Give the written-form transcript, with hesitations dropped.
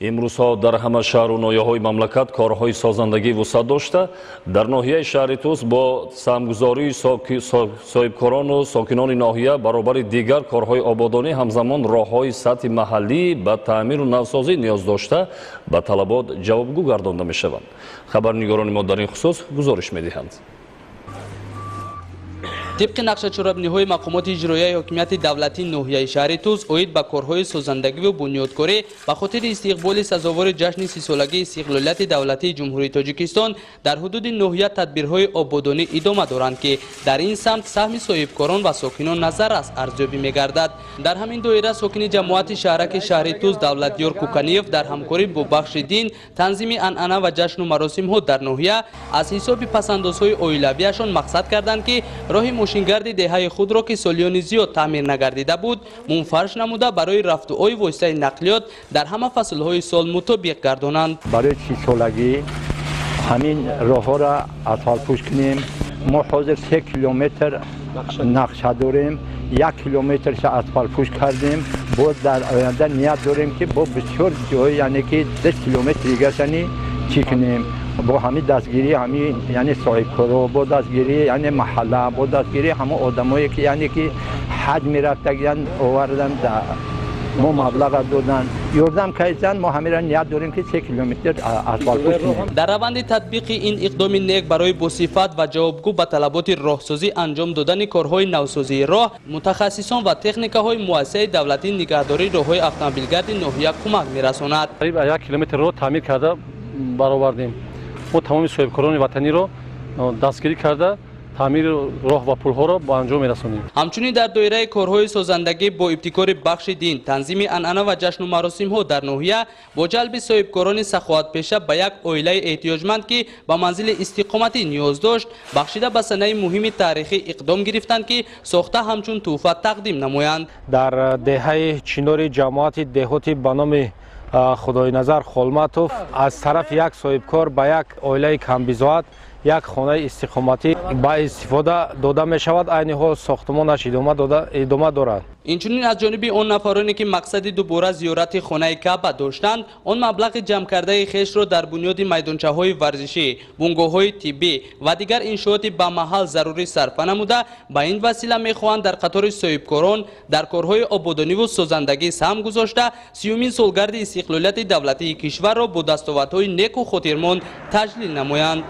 имрӯзҳо дар ҳама шаҳру ноҳияҳои мамлакат корҳои созандагӣ вусъат дошта, дар ноҳияи шаҳри Туз бо самгузории соҳибкорону сокинони ноҳия баробари дигар корҳои ободонӣ ҳамзамон роҳҳои сатҳи маҳаллӣ ба таъмиру навсозӣ ниёз дошта ба талабот ҷавобгӯ гардонда мешаванд. Хабарнигорони мо дар ин хусус гузориш медиҳанд. طبق نقشه‌چوب‌نی‌های مقامات اجرایی حکومت دولتی ناحیه شهر توز اوید با کارهای سازندگی و بنیادکاری به خاطر استقبال سزاوار جشن 30 سالگی استقلالیت دولتی جمهوری تاجیکستان در حدود ناحیه تدبیرهای آبادانی ادامه دارند که در این سمت سهم صاحبکاران و ساکنان نظر است ارزیابی می‌گردد. در همین دایره ساکن جماعت شهرک شهر توز دولتیار کوکانیف در همکاری با بخش دین تنظیم انعنه و جشن و مراسم‌ها در ناحیه از حساب پس‌اندازهای اویلویشان مقصد کردند که راه ماشینگرد دهه خود را که سالیان زیاد تعمیر نگردیده بود منفرش نموده برای رفت و آی واسطه نقلیات در همه فصل‌های سال مطابق گردانند. برای 30 سالگی همین راه‌ها را اسفالت پوش کنیم. ما حاضر 3 کیلومتر نقشه داریم، 1 کیلومترش اسفالت پوش کردیم. باز در آینده نیت داریم که با بسیار جای یعنی که 10 کیلومتر دیگه چی کنیم. با همین دستگیری همین یعنی صاحبکارا، با دستگیری یعنی محله، با دستگیری همه آدمایی که یعنی که حج میرفتگن آوردن ما مبلغ دادن یاردم کردن. ما همین را نیت داریم که 3 کیلومتر اسفالت پوش کنیم. در روند تطبیق این اقدام نیک برای بصفت و جوابگو به طلبات راهسازی انجام دادن کارهای نوسازی راه، متخصصان و تکنیک‌های مؤسسه دولتی نگهداری راههای اتومبیلگرد ناحیه کمک می‌رساند. قریب 1 کیلومتر راه تعمیر کرده برآوردیم. ما تمام صاحبکاران وطنی را دستگیری کرده تعمیر راه و پل‌ها را با انجام می‌رسانیم. همچنین در دایره کارهای سازندگی با ابتکار بخش دین تنظیم انعنه و جشن و مراسم‌ها در ناحیه با جلب صاحبکاران سخاوت پیشه به یک عائله احتیاجمند که به منزل استقامتی نیاز داشت بخشیده به صحنه مهم تاریخی اقدام گرفتند که ساخته همچون تحفه تقدیم نمایند. در دهه چنار جماعت دهاتی به نام خدای نظر خلمتوف از طرف یک صاحبکار به یک عائله کمبیزاد یک خانه استقامتی با استفاده داده می شود. عین حال ساختمانش ادامه دارد. اینچنین از جانب آن نفرانی که مقصد دوباره زیارت خانه کعبه داشتند آن مبلغ جمع کرده خیش را در بنیاد میدانچه‌های ورزشی، بنگاه‌های طبی و دیگر انشاءات به محل ضروری صرف نموده با این وسیله می‌خواهند در قطار صاحبکاران در کارهای آبادانی و سازندگی سهم گذاشته 30مین سالگرد استقلالیت دولتی کشور را با دستاوردهای نیک و خاطرماند تجلیل نمایند.